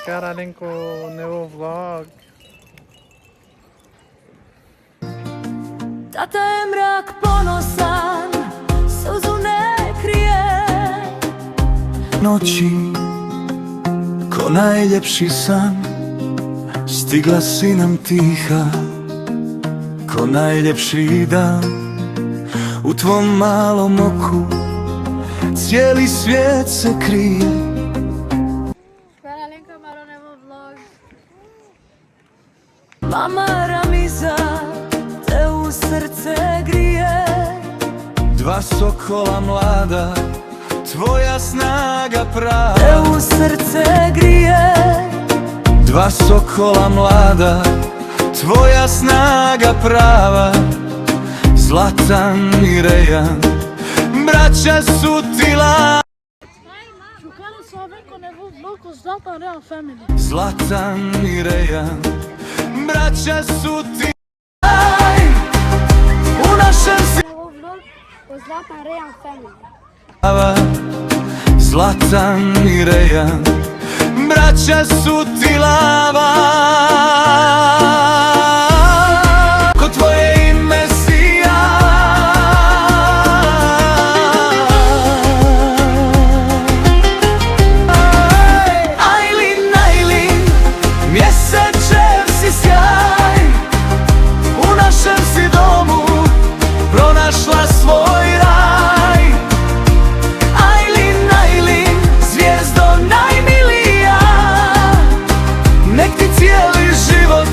Cara, Alenko, nouveau vlog. Tata je mrak ponosan, suzu ne krije. Noći, ko najljepši san, stigla si nam tiha, ko najljepši dan. U tvom malom oku cijeli svijet se krije. Cara, Alenka malo nouveau vlog. Mama Ramiza te u srce grije. Dva sokola mlada, tvoja snaga prava. Te u srce grije. Dva sokola mlada, tvoja snaga prava. Zlatan i Rejan, braća su ti la. Je quero só ver com nouveau vlog com Zlatan Real Family. Zlatan i Rejan, braća su ti u našem Nouveau vlog com Zlatan Real Family. sjava. Zlatan i Rejan, braća su ti lava. Ko tvoje ime sija. Ajlin, Ajlin, mjesečev si sjaj. U našem si domu pronašla svoj raj. Ajlin, Ajlin, zvijezdo najmilija, nek ti cijeli život.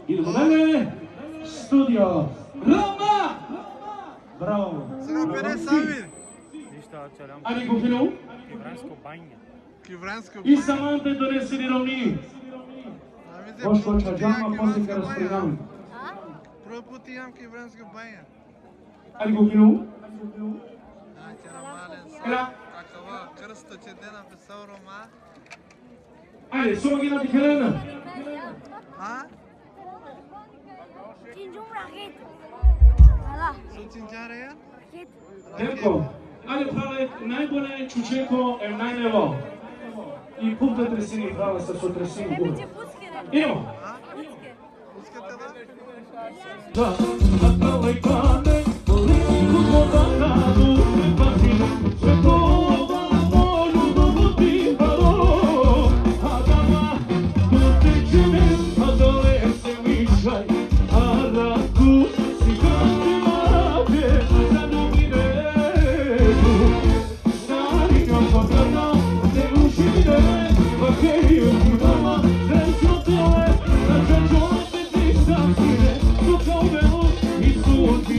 Idemo dalje, studio Roma! Bravo! Ani Gofinu i Samante doneseni rovni. Gospođa Džama Poseka razpredavlja. Prvi put imam Kivranska banja. Ani Gofinu. Kakava krsto će te napisao Roma. Ajde, suma gina ti Helena. Ha? Tinjum rakit. Hala. Sučinčare ja? Rakit. Tempo. Ajde, prale, najbolje čučeko er najnevo. I punta tresini prale sa su tresini gure. Idemo. Uskate da? Da, atale kane, liku podakadu, patinu, sve to volju dovodi halo. Adama, dotiče me, a dole se mišaj, a raku si gati mlade, da nomineru. Stari njom pogledam, ne užine, pa keju ti mama, reću tele, na čečole bez distancije, su kao velo i su ti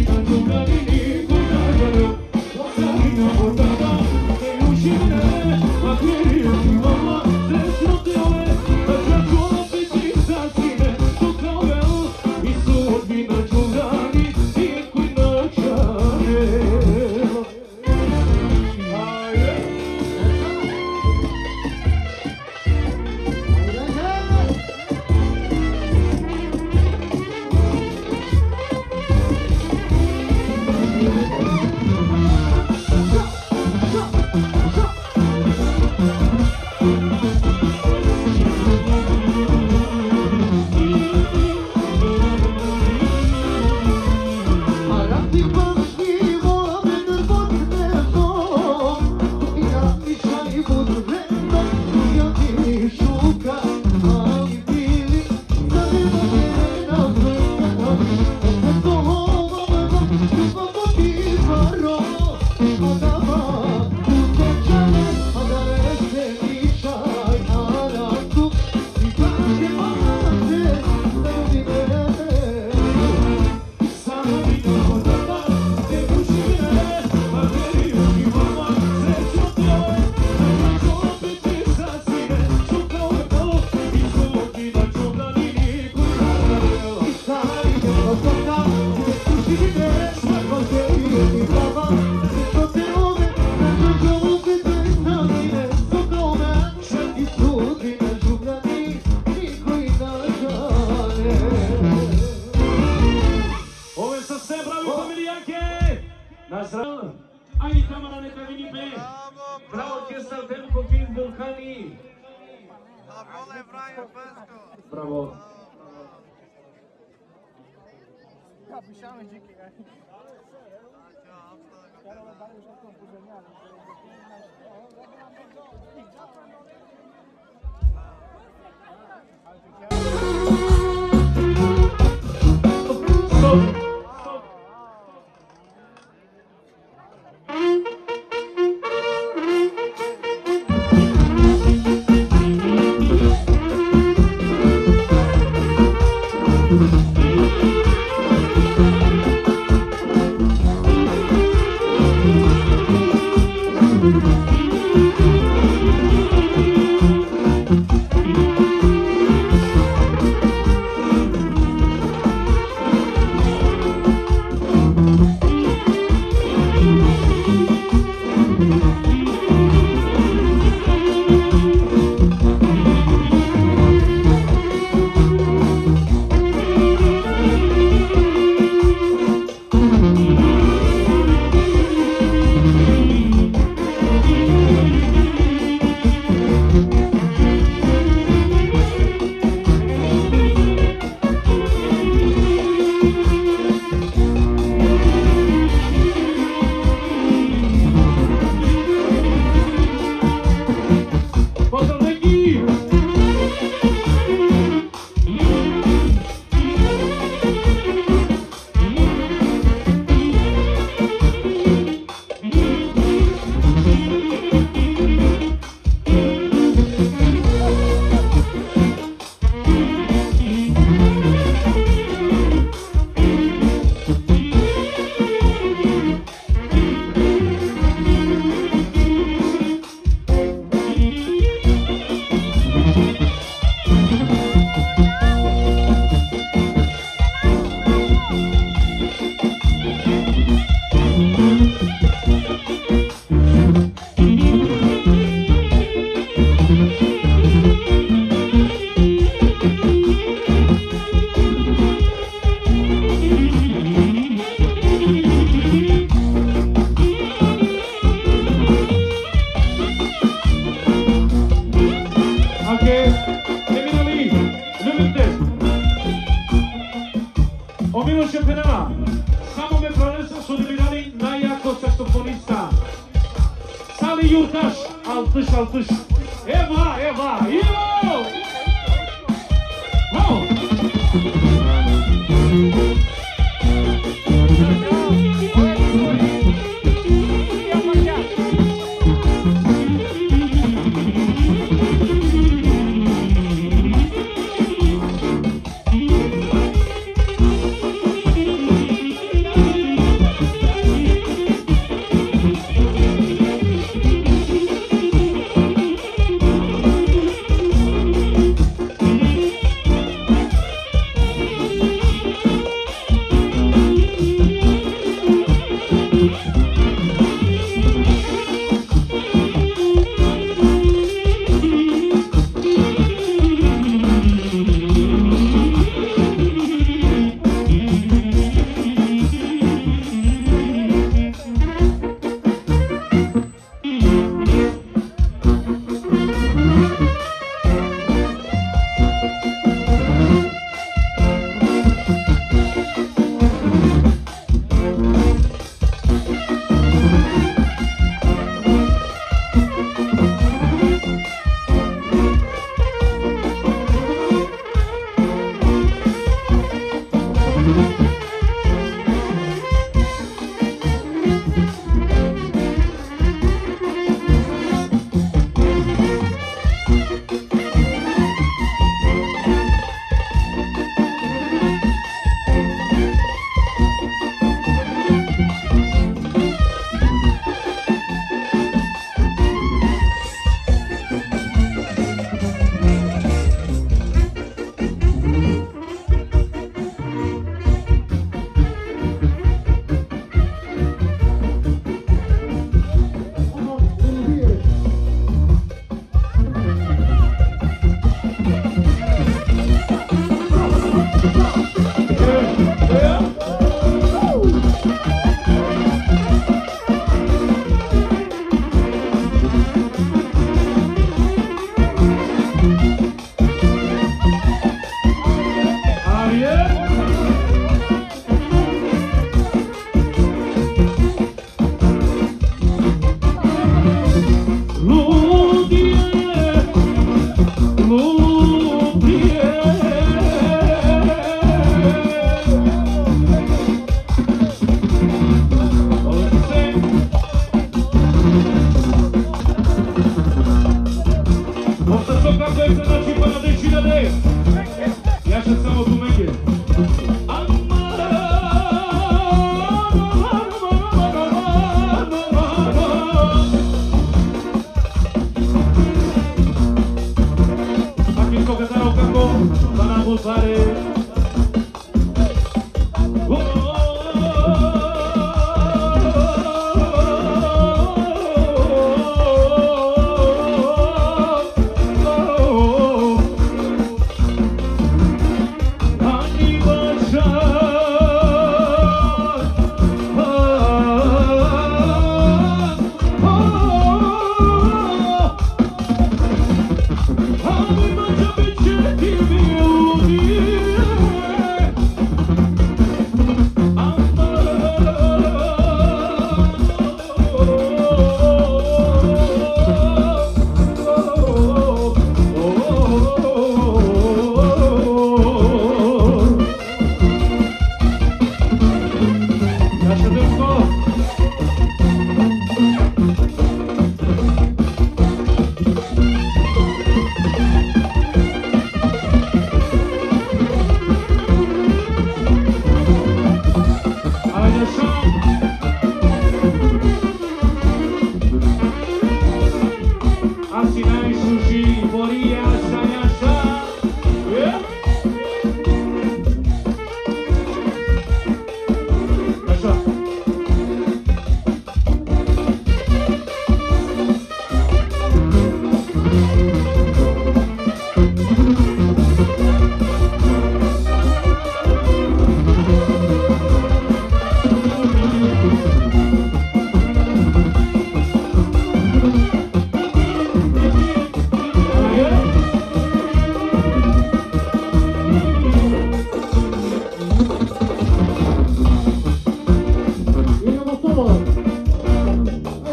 Ove sa sve, bravi familijanke! Na zdravlje! Ajde, kamera, neka vidi me! Bravo, orkestar Demko King Vulkani! Volaj Brian Pesko. Bravo! Stop! Stop! Yurttaş, alkış alkış. Eva, Eva, yo! Wow!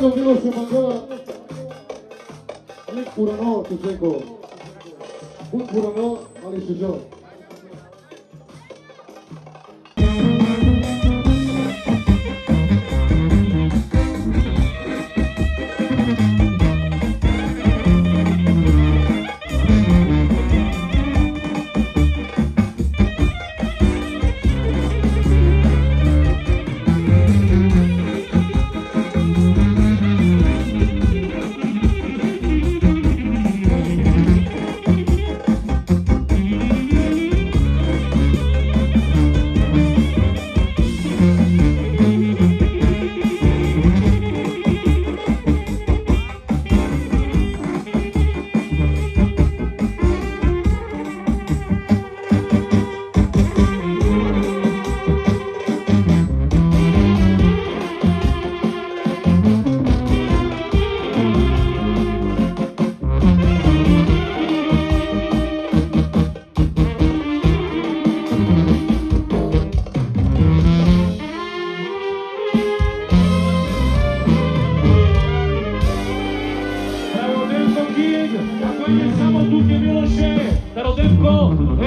Bravo Miloše Mangala. Lik Purano, Čečeko. Put Purano, ali Šežo.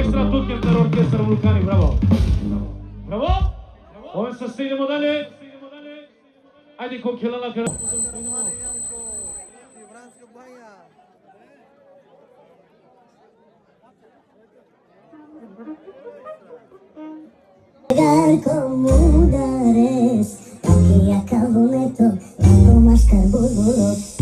Extra Tutken per orchestra Vulcani, bravo! Bravo! Ovdje se stignemo dalje! Ajde ko kjelala kada... Como dares, aquí acabo meto, como más carburos.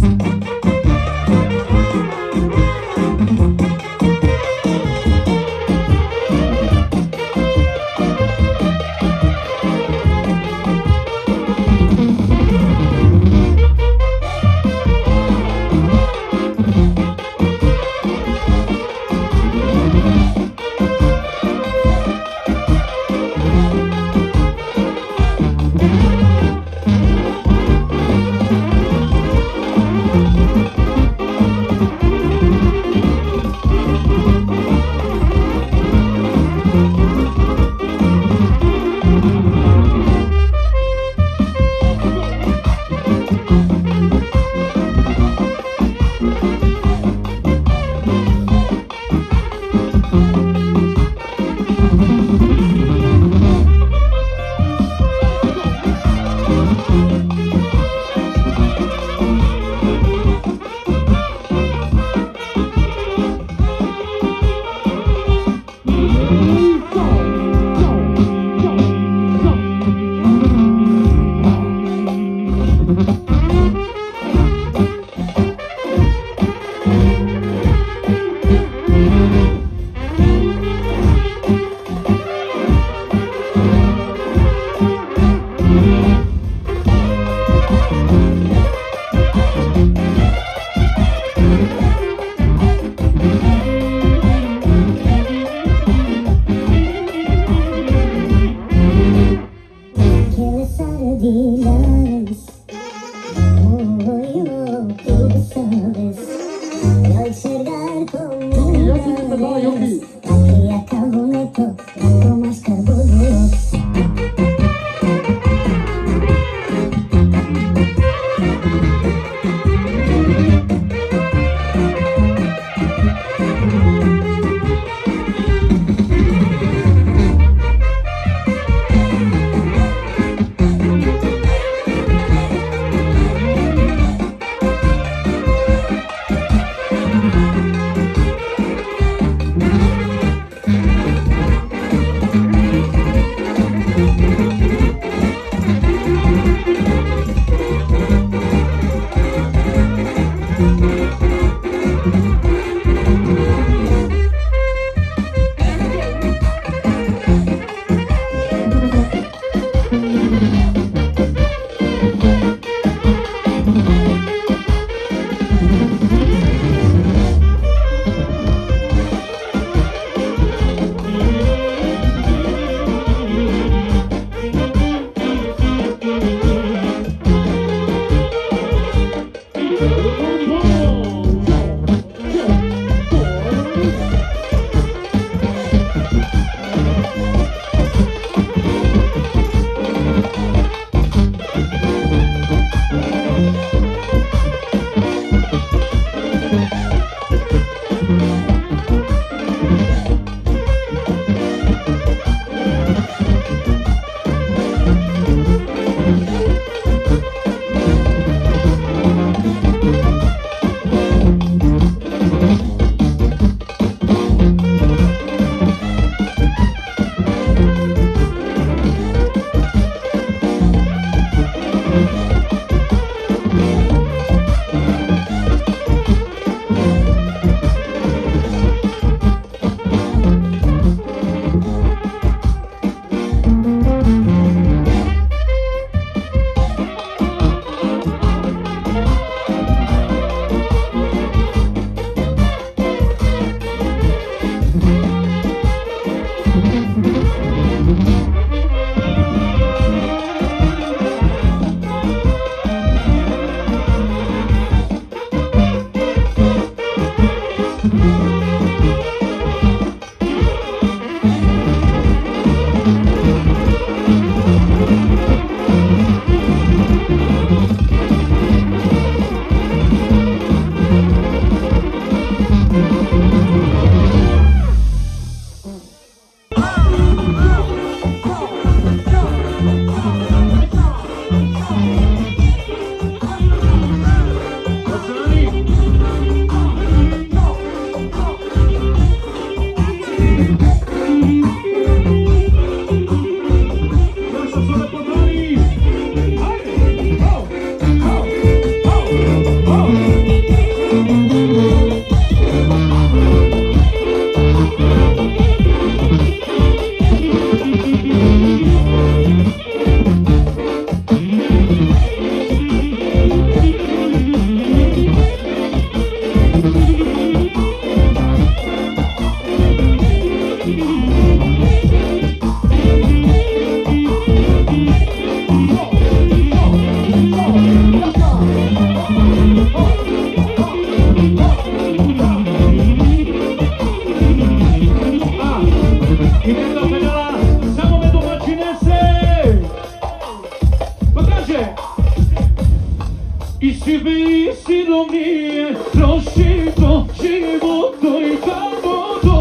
Живи сиромije, troši to životo i kamoto.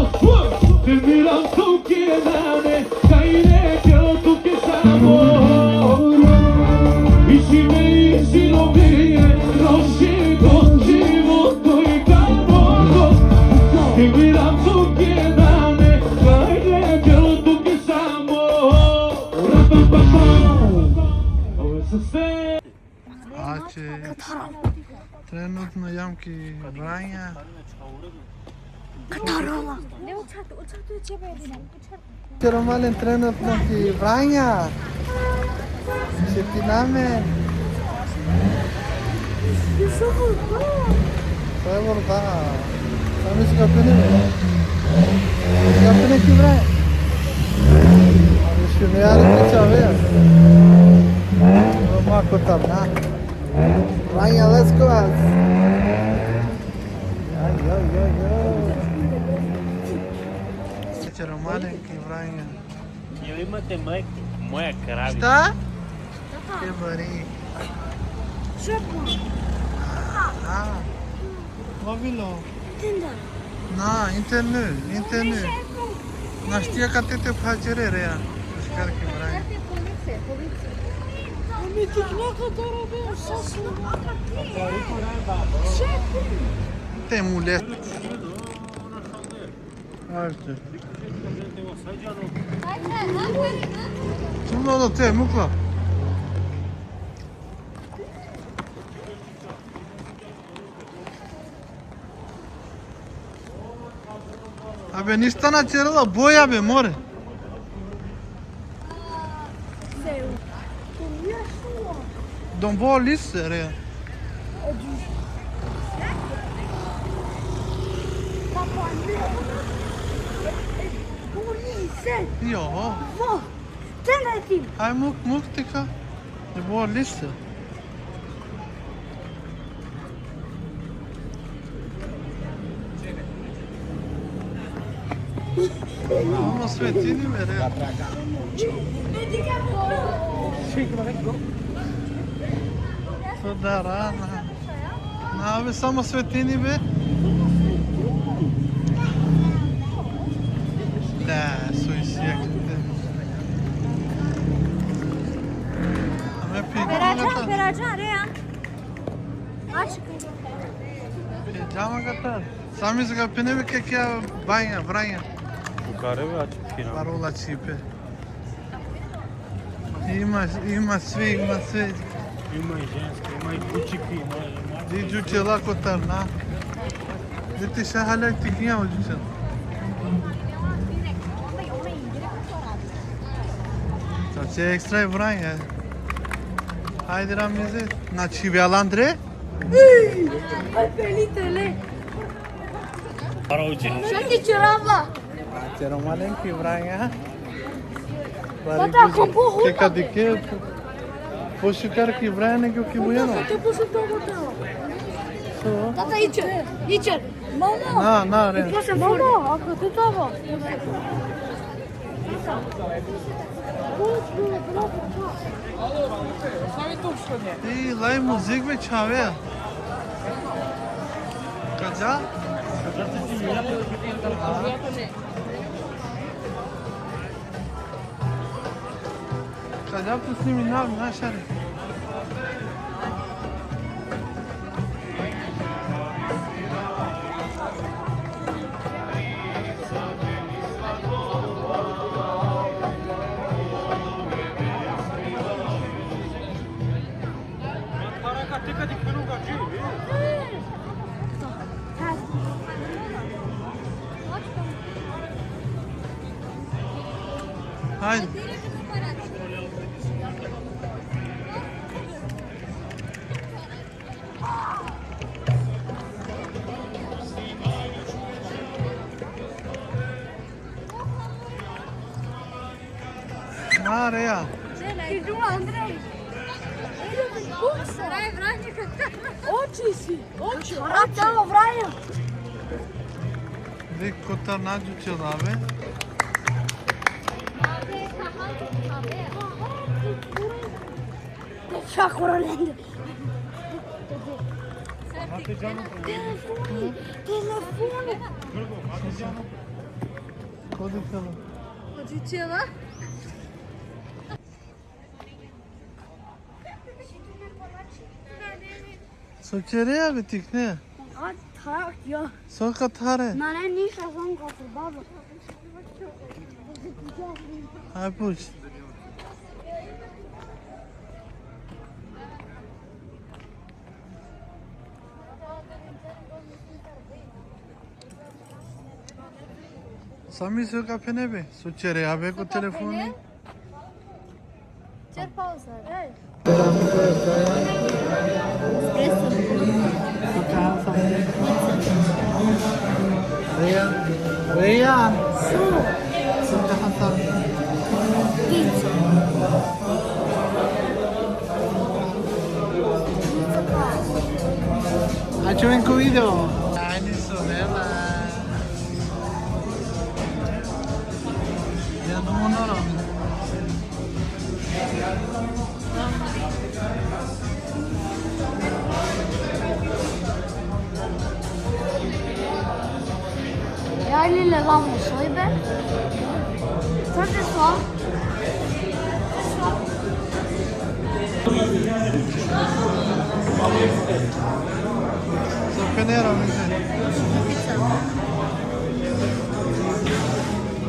Te miram tuke dane, kaj neke tuke samo. I živi sirovije, troši to životo i kamoto. Te miram tuke dane, kaj neke tuke samo. Rapapapam, ove su sve. Trenutno jamki Vranja. Romalen trenutno ki Vranja. Še ti name. To je borba. Sami si kapine. Kapine ki Vranja. Še ne jare ki čave. Roma kotar na. Vranja, let's go. Маленький Vranja. Eu imate moja kravica. Šta? Ke bari. Mobilo. Na, internet. Naștia ca te facere rea. Scar ke Vranja. Ами ти кнака дорога, сасу. Te mulher. Haide. Cum l-a te, mucla? Abe, ništa na cerela boja, be, more. Don bo lise, rea. Jo. Hai muk tika. Det var liste. Ama svetini ver ya. Da rana. Ne abi samo svetini be? Da, su isjekte. Ame pijama Peracan, Reyan. Aç. Pijama katar. Sami se kapine be ke kya Vranja, Vranja. Care ve açık kina. Parola cipe. Ima sve. Ima i ženske, ima i kućiki. Di jučela kotar na. Dite še halak tikiya ho jučela. Ce extra e Vranja. Haide Ramize. Na Civialandre? Hai pelitele. Para uče. Şaki çorabla. Ce malenki Vranja. Tata, compo Ke kadike. Poți care ki Vranja nego ki Bujano. Te pus în tobotelo. Tata, aici. Mama. Na, re. Mama, ako te tava. Ti lai muzik ve çave. Kaja? Kaja pusni minna na shari. Haydi. Maria. Oči si. Vrata, Vranja. Vek kotar nađu ćelave. Šakorolende. Kodi chalo. Odličila. Sočereja bi ti ne? Tak, ja. So katare. Mane nisha zvonka for babo. Aj puš. Sami su kapene be. Sočereja be ko telefoni. Cer pauză. Reyan. Reyan. Su kahasan. Acho en video. Ay, ni sonela. Ya no monoro. Yani le vamos hoy, be. ¿Dónde está? So penera mi se.